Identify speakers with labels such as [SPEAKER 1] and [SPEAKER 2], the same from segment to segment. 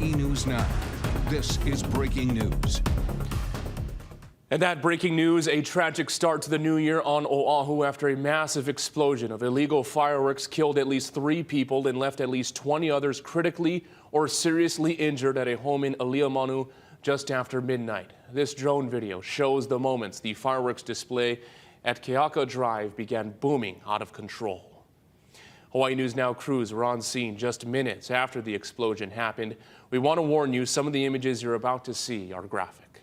[SPEAKER 1] Hawaii News Now. This is breaking news.
[SPEAKER 2] And that breaking news, a tragic start to the new year on Oahu after a massive explosion of illegal fireworks killed at least 3 people and left at least 20 others critically or seriously injured at a home in Aliamanu just after midnight. This drone video shows the moments the fireworks display at Keaka Drive began booming out of control. Hawaii News Now crews were on scene just minutes after the explosion happened. We want to warn you, some of the images you're about to see are graphic.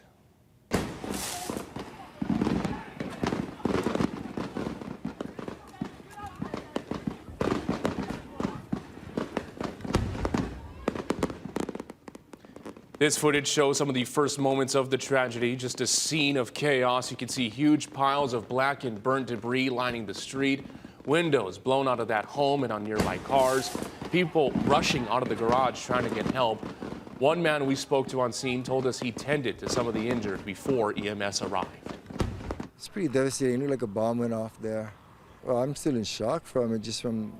[SPEAKER 2] This footage shows some of the first moments of the tragedy, just a scene of chaos. You can see huge piles of black and burnt debris lining the street, windows blown out of that home and on nearby cars, people rushing out of the garage trying to get help. One man we spoke to on scene told us he tended to some of the injured before EMS arrived.
[SPEAKER 3] It's pretty devastating. It looked like a bomb went off there. Well, I'm still in shock from it, just from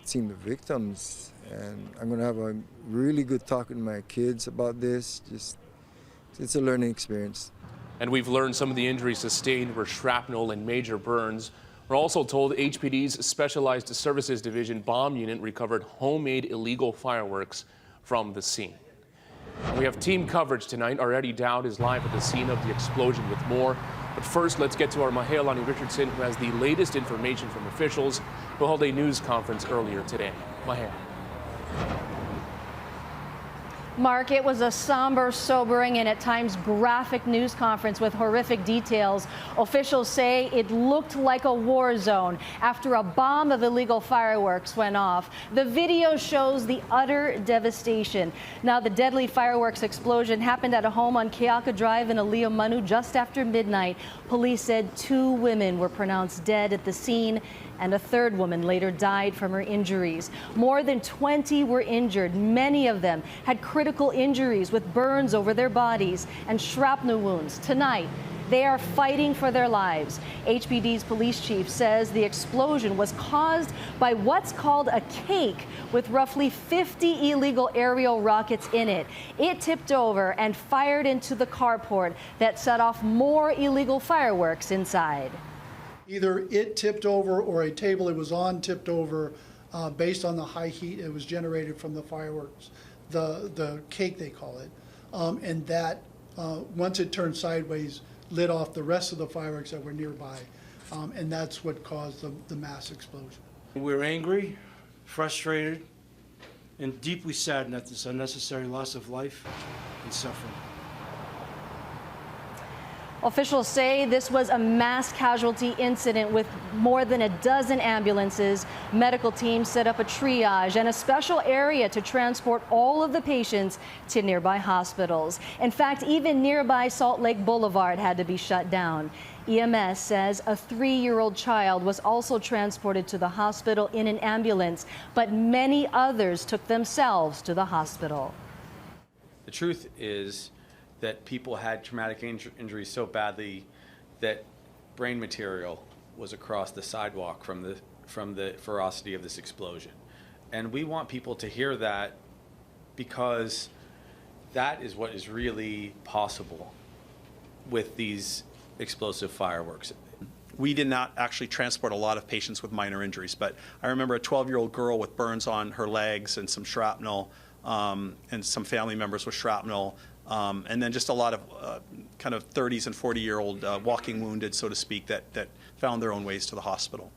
[SPEAKER 3] seeing the victims. And I'm going to have a really good talk with my kids about this. It's a learning experience. And
[SPEAKER 2] we've learned some of the injuries sustained were shrapnel and major burns. We're also told HPD's Specialized Services Division bomb unit recovered homemade illegal fireworks from the scene. And we have team coverage tonight. Our Eddie Dowd is live at the scene of the explosion with more. But first, let's get to our Aliamanu Richardson, who has the latest information from officials who held a news conference earlier today. Mahale.
[SPEAKER 4] Mark, it was a somber, sobering, and at times graphic news conference with horrific details. Officials say it looked like a war zone after a bomb of illegal fireworks went off. The video shows the utter devastation. Now, the deadly fireworks explosion happened at a home on Keaka Drive in Aliamanu just after midnight. Police said 2 women were pronounced dead at the scene, and a 3rd woman later died from her injuries. More than 20 were injured. Many of them had critical injuries with burns over their bodies and shrapnel wounds. Tonight, they are fighting for their lives. HPD's police chief says the explosion was caused by what's called a cake with roughly 50 illegal aerial rockets in it. It tipped over and fired into the carport that set off more illegal fireworks inside.
[SPEAKER 5] Either it tipped over or a table it was on tipped over based on the high heat it was generated from the fireworks, the cake they call it, and that once it turned sideways lit off the rest of the fireworks that were nearby, and that's what caused the mass explosion.
[SPEAKER 6] We're angry, frustrated, and deeply saddened at this unnecessary loss of life and suffering.
[SPEAKER 4] Officials say this was a mass casualty incident with more than a dozen ambulances. Medical teams set up a triage and a special area to transport all of the patients to nearby hospitals. In fact, even nearby Salt Lake Boulevard had to be shut down. EMS says a 3-year-old child was also transported to the hospital in an ambulance, but many others took themselves to the hospital.
[SPEAKER 7] The truth is that people had traumatic injuries so badly that brain material was across the sidewalk from the ferocity of this explosion. And we want people to hear that, because that is what is really possible with these explosive fireworks.
[SPEAKER 8] We did not actually transport a lot of patients with minor injuries, but I remember a 12-year-old girl with burns on her legs and some shrapnel, and some family members with shrapnel, and then just a lot of kind of 30s and 40-year-old walking wounded, so to speak, that found their own ways to the hospital.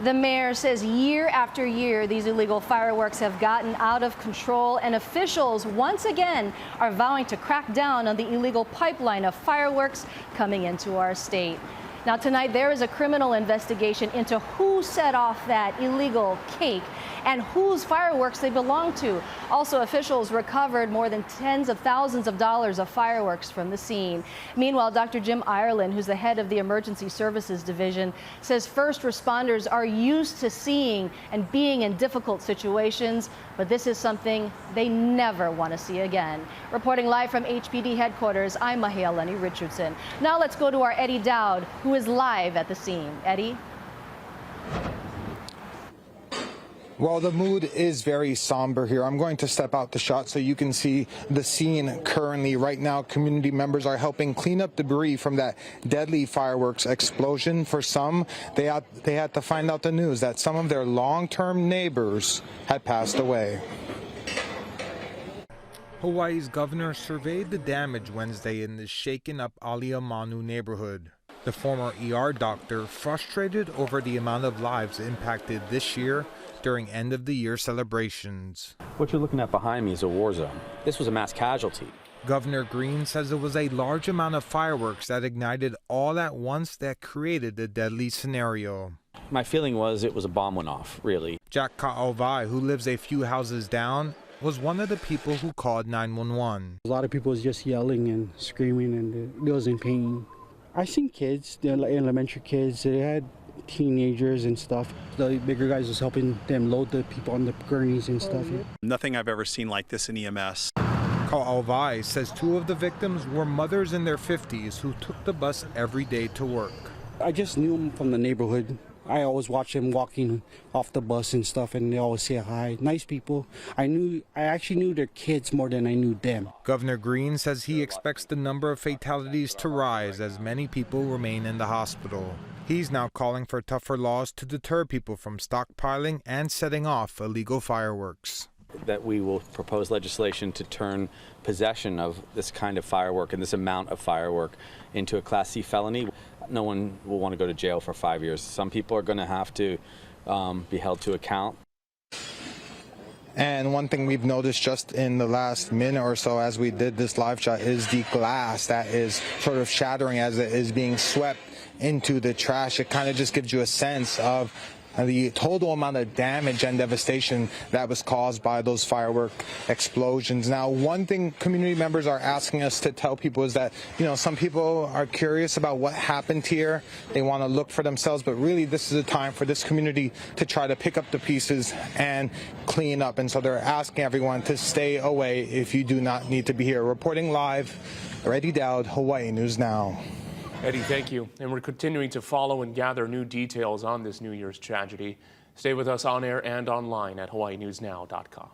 [SPEAKER 4] The mayor says year after year, these illegal fireworks have gotten out of control, and officials once again are vowing to crack down on the illegal pipeline of fireworks coming into our state. Now, tonight, there is a criminal investigation into who set off that illegal cake and whose fireworks they belong to. Also, officials recovered more than tens of thousands of dollars of fireworks from the scene. Meanwhile, Dr. Jim Ireland, who's the head of the Emergency Services Division, says first responders are used to seeing and being in difficult situations, but this is something they never want to see again. Reporting live from HPD headquarters, I'm Aliamanu Richardson. Now let's go to our Eddie Dowd, who is live at the scene. Eddie?
[SPEAKER 9] Well, the mood is very somber here. I'm going to step out the shot so you can see the scene currently. Right now, community members are helping clean up debris from that deadly fireworks explosion. For some, they had to find out the news that some of their long-term neighbors had passed away. Hawaii's governor surveyed the damage Wednesday in the shaken-up Aliamanu neighborhood. The former ER doctor frustrated over the amount of lives impacted this year during end-of-the-year celebrations.
[SPEAKER 10] What you're looking at behind me is a war zone. This was a mass casualty.
[SPEAKER 9] Governor Green says it was a large amount of fireworks that ignited all at once that created the deadly scenario.
[SPEAKER 10] My feeling was it was a bomb went off, really.
[SPEAKER 9] Jack Ka'ovai, who lives a few houses down, was one of the people who called 911.
[SPEAKER 11] A lot of people was just yelling and screaming, and they was in pain. I seen kids, the elementary kids, they had teenagers and stuff. The bigger guys was helping them load the people on the gurneys and stuff.
[SPEAKER 8] Nothing I've ever seen like this in EMS.
[SPEAKER 9] Ka'ovai says two of the victims were mothers in their 50s who took the bus every day to work.
[SPEAKER 11] I just knew them from the neighborhood. I always watch them walking off the bus and stuff, and they always say hi. Nice people. I actually knew their kids more than I knew them.
[SPEAKER 9] Governor Green says he expects the number of fatalities to rise as many people remain in the hospital. He's now calling for tougher laws to deter people from stockpiling and setting off illegal fireworks.
[SPEAKER 10] That we will propose legislation to turn possession of this kind of firework and this amount of firework into a Class C felony. No one will want to go to jail for 5 years. Some people are going to have to be held to account.
[SPEAKER 9] And one thing we've noticed just in the last minute or so as we did this live shot is the glass that is sort of shattering as it is being swept into the trash. It kind of just gives you a sense of the total amount of damage and devastation that was caused by those firework explosions. Now, one thing community members are asking us to tell people is that, some people are curious about what happened here. They want to look for themselves, but really this is a time for this community to try to pick up the pieces and clean up. And so they're asking everyone to stay away if you do not need to be here. Reporting live, Eddie Dowd, Hawaii News Now.
[SPEAKER 2] Eddie, thank you. And we're continuing to follow and gather new details on this New Year's tragedy. Stay with us on air and online at hawaiinewsnow.com.